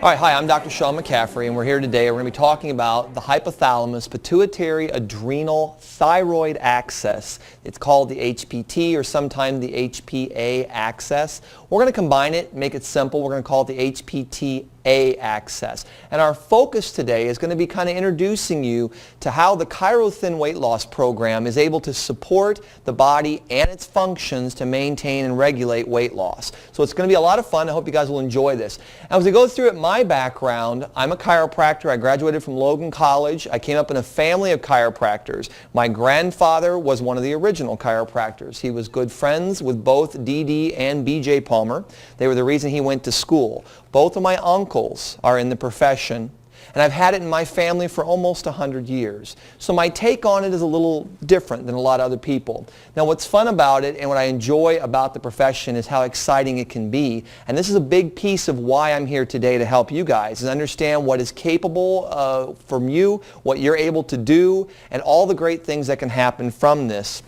All right, hi, I'm Dr. Sean McCaffrey, and we're here today. We're going to be talking about the hypothalamus pituitary adrenal thyroid axis. It's called the HPT or sometimes the HPA axis. We're going to combine it, make it simple. We're going to call it the HPTA axis. And our focus today is going to be kind of introducing you to how the ChiroThin weight loss program is able to support the body and its functions to maintain and regulate weight loss. So it's going to be a lot of fun. I hope you guys will enjoy this. As we go through it, my background, I'm a chiropractor. I graduated from Logan College. I came up in a family of chiropractors. My grandfather was one of the original chiropractors. He was good friends with both D.D. and B.J. Palmer. They were the reason he went to school. Both of my uncles are in the profession, and I've had it in my family for almost 100 years. So my take on it is a little different than a lot of other people. Now what's fun about it and what I enjoy about the profession is how exciting it can be. And this is a big piece of why I'm here today to help you guys, is understand what is capable from you, what you're able to do, and all the great things that can happen from this.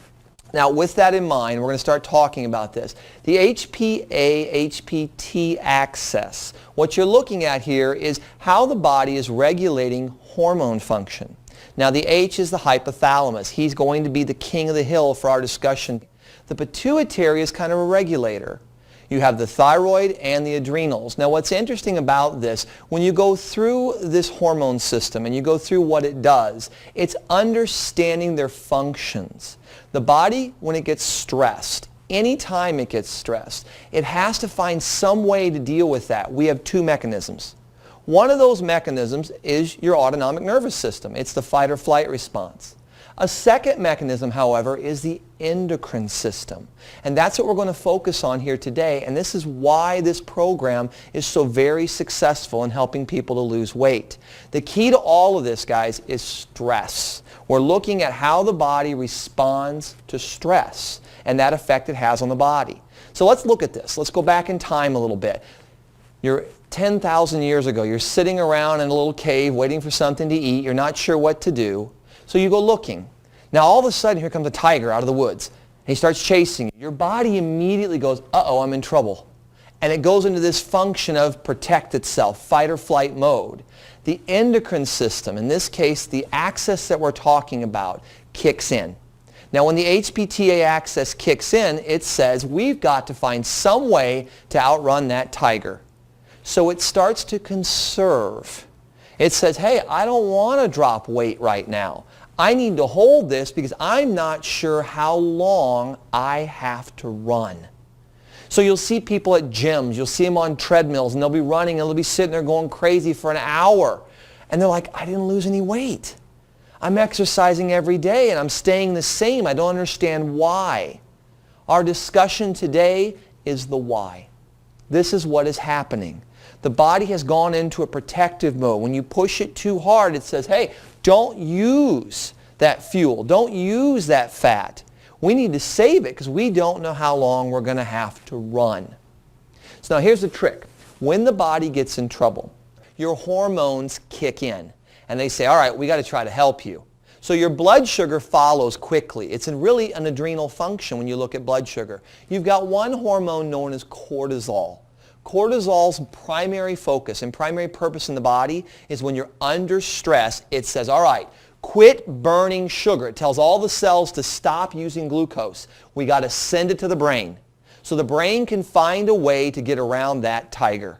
Now, with that in mind, we're going to start talking about this. The HPA-HPT axis. What you're looking at here is how the body is regulating hormone function. Now, the H is the hypothalamus. He's going to be the king of the hill for our discussion. The pituitary is kind of a regulator. You have the thyroid and the adrenals. Now what's interesting about this, when you go through this hormone system and you go through what it does, it's understanding their functions. The body, when it gets stressed, anytime it gets stressed, it has to find some way to deal with that. We have two mechanisms. One of those mechanisms is your autonomic nervous system. It's the fight or flight response. A second mechanism, however, is the endocrine system. And that's what we're going to focus on here today. And this is why this program is so very successful in helping people to lose weight. The key to all of this, guys, is stress. We're looking at how the body responds to stress and that effect it has on the body. So let's look at this. Let's go back in time a little bit. You're 10,000 years ago. You're sitting around in a little cave waiting for something to eat. You're not sure what to do. So you go looking. Now all of a sudden here comes a tiger out of the woods. He starts chasing you. Your body immediately goes, uh-oh, I'm in trouble. And it goes into this function of protect itself, fight or flight mode. The endocrine system, in this case the axis that we're talking about, kicks in. Now when the HPTA axis kicks in, it says we've got to find some way to outrun that tiger. So it starts to conserve. It says, hey, I don't want to drop weight right now. I need to hold this because I'm not sure how long I have to run. So you'll see people at gyms, you'll see them on treadmills, and they'll be running and they'll be sitting there going crazy for an hour. And they're like, I didn't lose any weight. I'm exercising every day and I'm staying the same. I don't understand why. Our discussion today is the why. This is what is happening. The body has gone into a protective mode. When you push it too hard, it says, hey, don't use that fuel. Don't use that fat. We need to save it because we don't know how long we're going to have to run. So now here's the trick. When the body gets in trouble, your hormones kick in. And they say, all right, we got to try to help you. So your blood sugar follows quickly. It's really an adrenal function when you look at blood sugar. You've got one hormone known as cortisol. Cortisol's primary focus and primary purpose in the body is when you're under stress, it says, all right, quit burning sugar. It tells all the cells to stop using glucose. We got to send it to the brain. So the brain can find a way to get around that tiger.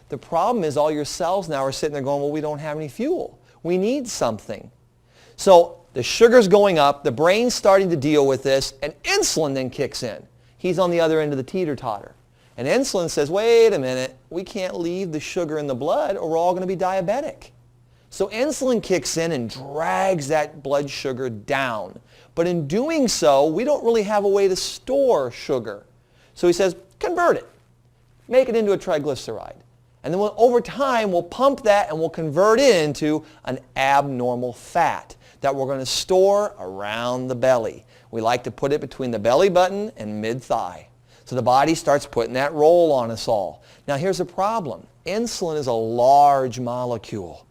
The problem is all your cells now are sitting there going, well, we don't have any fuel. We need something. So the sugar's going up, the brain's starting to deal with this, and insulin then kicks in. He's on the other end of the teeter-totter. And insulin says, wait a minute, we can't leave the sugar in the blood or we're all going to be diabetic. So insulin kicks in and drags that blood sugar down. But in doing so, we don't really have a way to store sugar. So he says, convert it. Make it into a triglyceride. And then over time, we'll pump that and we'll convert it into an abnormal fat that we're going to store around the belly. We like to put it between the belly button and mid-thigh. So the body starts putting that roll on us all. Now here's the problem. Insulin is a large molecule.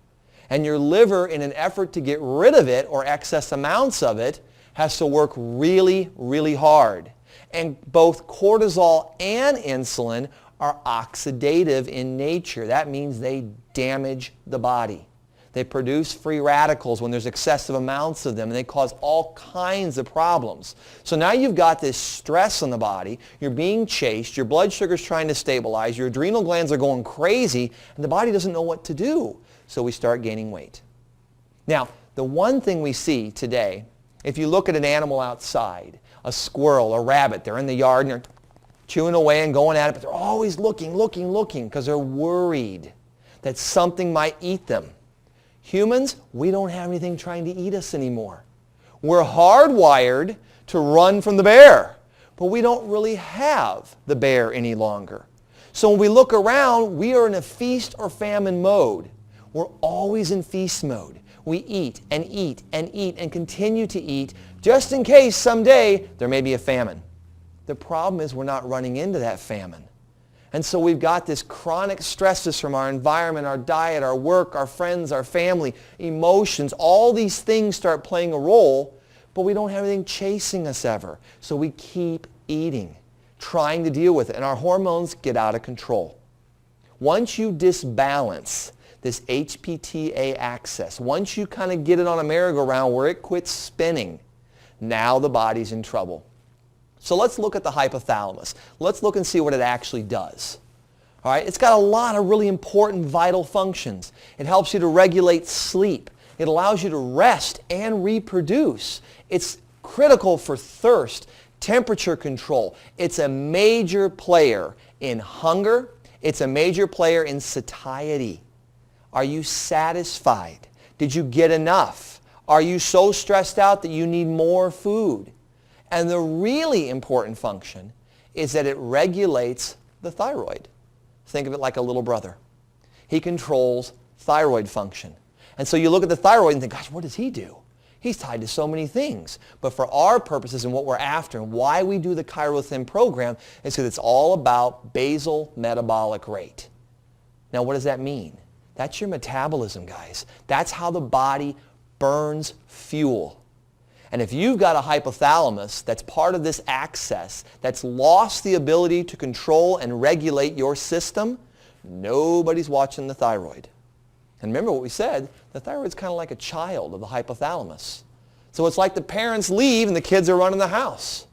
And your liver, in an effort to get rid of it or excess amounts of it, has to work really, really hard. And both cortisol and insulin are oxidative in nature. That means they damage the body. They produce free radicals when there's excessive amounts of them, and they cause all kinds of problems. So now you've got this stress on the body. You're being chased. Your blood sugar's trying to stabilize. Your adrenal glands are going crazy, and the body doesn't know what to do. So we start gaining weight. Now, the one thing we see today, if you look at an animal outside, a squirrel, a rabbit, they're in the yard and they're chewing away and going at it, but they're always looking, because they're worried that something might eat them. Humans, we don't have anything trying to eat us anymore. We're hardwired to run from the bear, but we don't really have the bear any longer. So when we look around, we are in a feast or famine mode. We're always in feast mode. We eat and eat and eat and continue to eat just in case someday there may be a famine. The problem is we're not running into that famine. And so we've got this chronic stresses from our environment, our diet, our work, our friends, our family, emotions. All these things start playing a role, but we don't have anything chasing us ever. So we keep eating, trying to deal with it, and our hormones get out of control. Once you disbalance this HPTA axis, once you kind of get it on a merry-go-round where it quits spinning, now the body's in trouble. So let's look at the hypothalamus. Let's look and see what it actually does. All right, it's got a lot of really important vital functions. It helps you to regulate sleep. It allows you to rest and reproduce. It's critical for thirst, temperature control. It's a major player in hunger. It's a major player in satiety. Are you satisfied? Did you get enough? Are you so stressed out that you need more food? And the really important function is that it regulates the thyroid. Think of it like a little brother. He controls thyroid function. And so you look at the thyroid and think, gosh, what does he do? He's tied to so many things. But for our purposes and what we're after and why we do the ChiroThin program is because it's all about basal metabolic rate. Now, what does that mean? That's your metabolism, guys. That's how the body burns fuel. And if you've got a hypothalamus that's part of this axis that's lost the ability to control and regulate your system, nobody's watching the thyroid. And remember what we said, the thyroid's kind of like a child of the hypothalamus. So it's like the parents leave and the kids are running the house.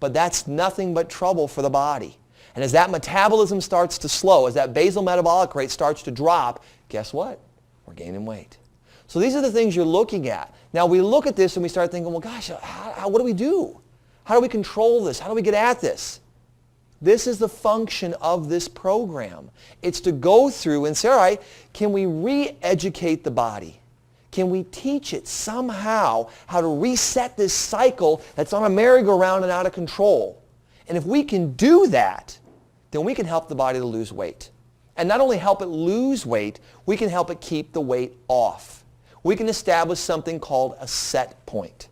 But that's nothing but trouble for the body. And as that metabolism starts to slow, as that basal metabolic rate starts to drop, guess what? We're gaining weight. So these are the things you're looking at. Now we look at this and we start thinking, well, gosh, what do we do? How do we control this? How do we get at this? This is the function of this program. It's to go through and say, all right, can we re-educate the body? Can we teach it somehow how to reset this cycle that's on a merry-go-round and out of control? And if we can do that, then we can help the body to lose weight. And not only help it lose weight, we can help it keep the weight off. We can establish something called a set point.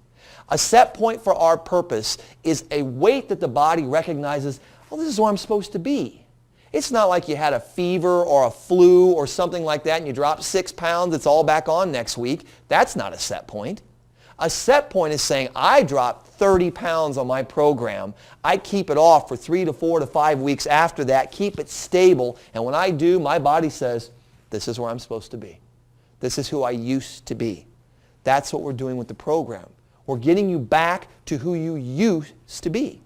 A set point for our purpose is a weight that the body recognizes, oh, this is where I'm supposed to be. It's not like you had a fever or a flu or something like that and you dropped 6 pounds, it's all back on next week. That's not a set point. A set point is saying, I dropped 30 pounds on my program. I keep it off for 3 to 4 to 5 weeks after that, keep it stable, and when I do, my body says, this is where I'm supposed to be. This is who I used to be. That's what we're doing with the program. We're getting you back to who you used to be.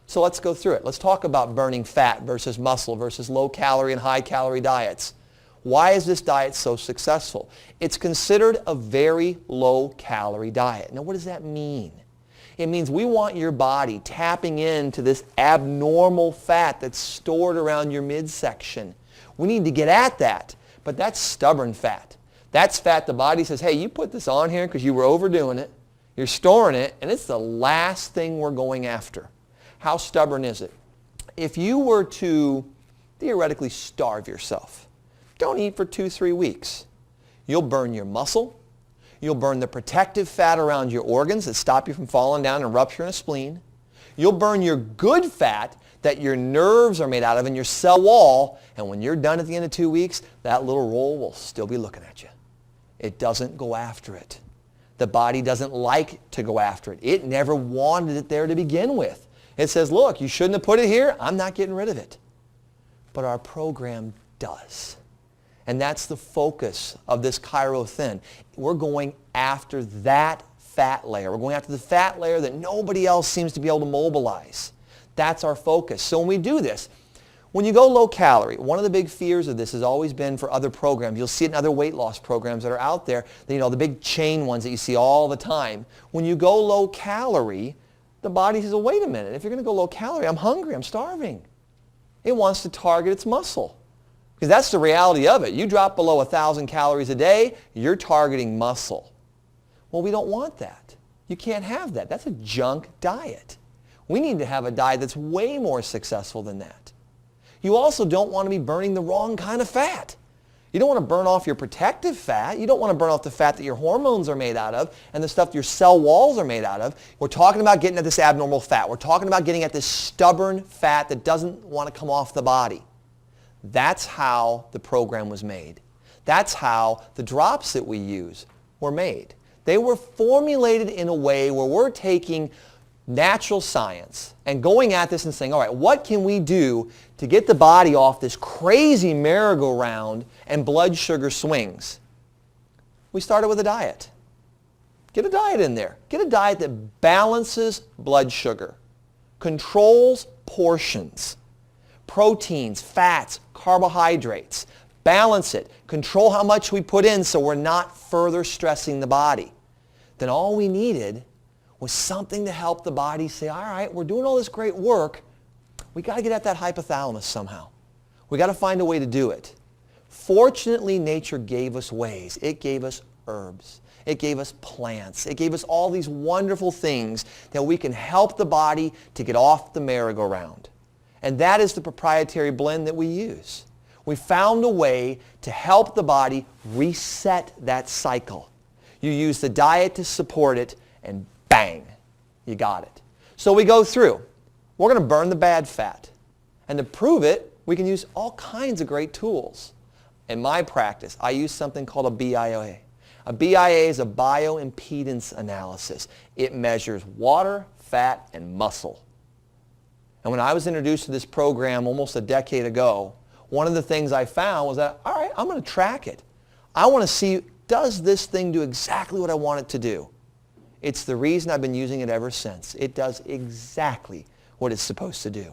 So let's go through it. Let's talk about burning fat versus muscle versus low-calorie and high-calorie diets. Why is this diet so successful? It's considered a very low-calorie diet. Now, what does that mean? It means we want your body tapping into this abnormal fat that's stored around your midsection. We need to get at that, but that's stubborn fat. That's fat the body says, hey, you put this on here because you were overdoing it. You're storing it, and it's the last thing we're going after. How stubborn is it? If you were to theoretically starve yourself, don't eat for 2-3 weeks. You'll burn your muscle. You'll burn the protective fat around your organs that stop you from falling down and rupturing a spleen. You'll burn your good fat that your nerves are made out of in your cell wall, and when you're done at the end of 2 weeks, that little roll will still be looking at you. It doesn't go after it. The body doesn't like to go after it. It never wanted it there to begin with. It says, look, you shouldn't have put it here. I'm not getting rid of it. but our program does. And that's the focus of this ChiroThin. We're going after that fat layer. We're going after the fat layer that nobody else seems to be able to mobilize. That's our focus. So when we do this, when you go low calorie, one of the big fears of this has always been for other programs. You'll see it in other weight loss programs that are out there, the big chain ones that you see all the time. When you go low calorie, the body says, well, wait a minute, if you're going to go low calorie, I'm hungry, I'm starving. It wants to target its muscle. Because that's the reality of it. You drop below 1,000 calories a day, you're targeting muscle. Well, we don't want that. You can't have that. That's a junk diet. We need to have a diet that's way more successful than that. You also don't want to be burning the wrong kind of fat. You don't want to burn off your protective fat. You don't want to burn off the fat that your hormones are made out of and the stuff that your cell walls are made out of. We're talking about getting at this abnormal fat. We're talking about getting at this stubborn fat that doesn't want to come off the body. That's how the program was made. That's how the drops that we use were made. They were formulated in a way where we're taking natural science and going at this and saying, all right, what can we do to get the body off this crazy merry-go-round and blood sugar swings? We started with a diet. Get a diet in there. Get a diet that balances blood sugar, controls portions, proteins, fats, carbohydrates. Balance it. Control how much we put in so we're not further stressing the body. Then all we needed was something to help the body say, all right, we're doing all this great work. We got to get at that hypothalamus somehow. We got to find a way to do it. Fortunately, nature gave us ways. It gave us herbs. It gave us plants. It gave us all these wonderful things that we can help the body to get off the merry-go-round. And that is the proprietary blend that we use. We found a way to help the body reset that cycle. You use the diet to support it, and bang, you got it. So we go through. We're going to burn the bad fat. And to prove it, we can use all kinds of great tools. In my practice, I use something called a BIA. A BIA is a bioimpedance analysis. It measures water, fat, and muscle. And when I was introduced to this program almost a decade ago, one of the things I found was that, all right, I'm going to track it. I want to see, does this thing do exactly what I want it to do? It's the reason I've been using it ever since. It does exactly what it's supposed to do.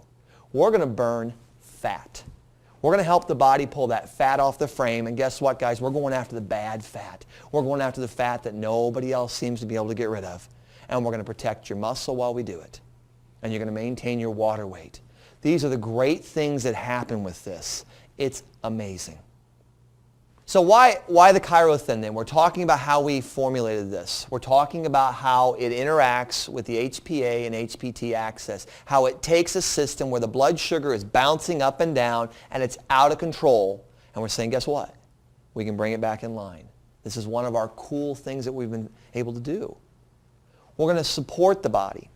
We're going to burn fat. We're going to help the body pull that fat off the frame. And guess what, guys? We're going after the bad fat. We're going after the fat that nobody else seems to be able to get rid of. And we're going to protect your muscle while we do it. And you're going to maintain your water weight. These are the great things that happen with this. It's amazing. So why the ChiroThin then? We're talking about how we formulated this. We're talking about how it interacts with the HPA and HPT axis, how it takes a system where the blood sugar is bouncing up and down and it's out of control. And we're saying, guess what? We can bring it back in line. This is one of our cool things that we've been able to do. We're going to support the body,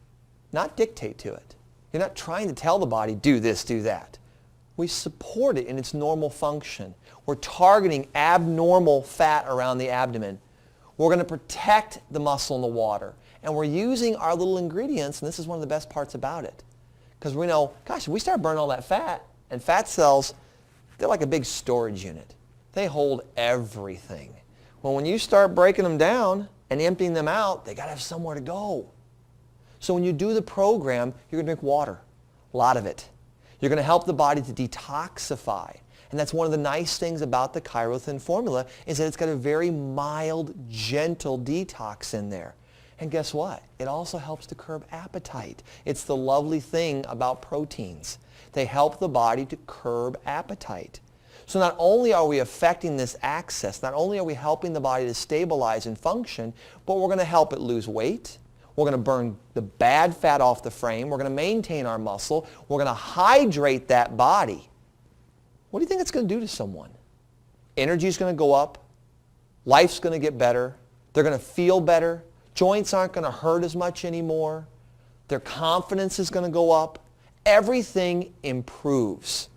not dictate to it. You're not trying to tell the body, do this, do that. We support it in its normal function. We're targeting abnormal fat around the abdomen. We're going to protect the muscle in the water. And we're using our little ingredients, and this is one of the best parts about it. Because we know, gosh, if we start burning all that fat, and fat cells, they're like a big storage unit. They hold everything. Well, when you start breaking them down and emptying them out, they got to have somewhere to go. So when you do the program, you're going to drink water, a lot of it. You're going to help the body to detoxify. And that's one of the nice things about the ChiroThin formula is that it's got a very mild, gentle detox in there. And guess what? It also helps to curb appetite. It's the lovely thing about proteins. They help the body to curb appetite. So not only are we affecting this axis, not only are we helping the body to stabilize and function, but we're going to help it lose weight. We're going to burn the bad fat off the frame. We're going to maintain our muscle. We're going to hydrate that body. What do you think it's going to do to someone? Energy is going to go up. Life's going to get better. They're going to feel better. Joints aren't going to hurt as much anymore. Their confidence is going to go up. Everything improves.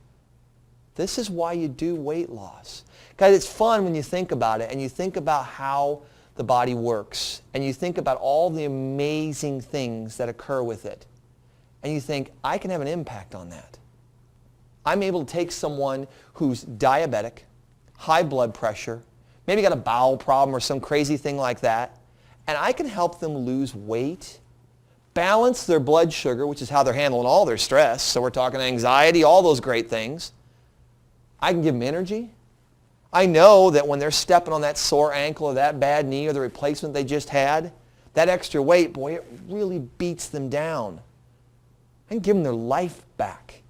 This is why you do weight loss. Guys, it's fun when you think about it and you think about how the body works and you think about all the amazing things that occur with it. And you think, I can have an impact on that. I'm able to take someone who's diabetic, high blood pressure, maybe got a bowel problem or some crazy thing like that, and I can help them lose weight, balance their blood sugar, which is how they're handling all their stress. So we're talking anxiety, all those great things. I can give them energy. I know that when they're stepping on that sore ankle or that bad knee or the replacement they just had, that extra weight, boy, it really beats them down. I can give them their life back.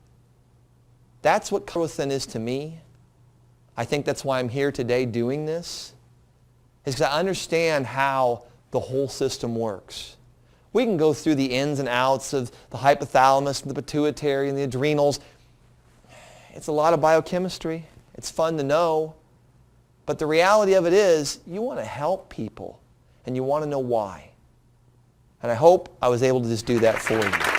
That's what Carnitine is to me. I think that's why I'm here today doing this, is because I understand how the whole system works. We can go through the ins and outs of the hypothalamus and the pituitary and the adrenals. It's a lot of biochemistry. It's fun to know. But the reality of it is, you want to help people, and you want to know why. And I hope I was able to just do that for you.